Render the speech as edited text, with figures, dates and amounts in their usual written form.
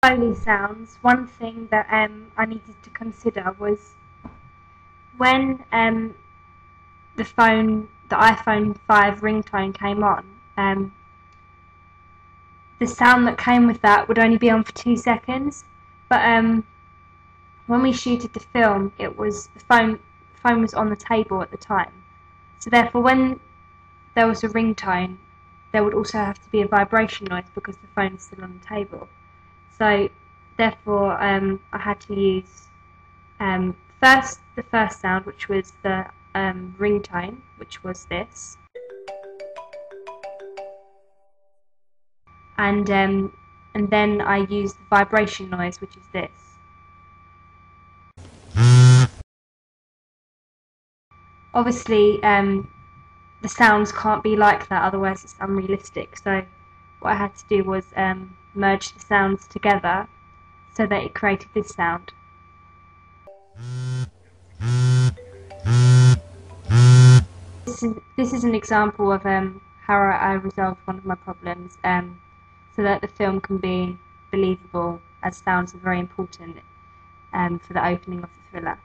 Foley sounds, one thing that I needed to consider was when the iPhone 5 ringtone came on, the sound that came with that would only be on for 2 seconds, but when we shooted the film, the phone was on the table at the time, so therefore when there was a ringtone, there would also have to be a vibration noise because the phone is still on the table. So therefore I had to use the first sound, which was the ringtone, which was this, and then I used the vibration noise, which is this. Obviously the sounds can't be like that, otherwise it's unrealistic, so what I had to do was merge the sounds together so that it created this sound. This is an example of how I resolved one of my problems, so that the film can be believable, as sounds are very important for the opening of the thriller.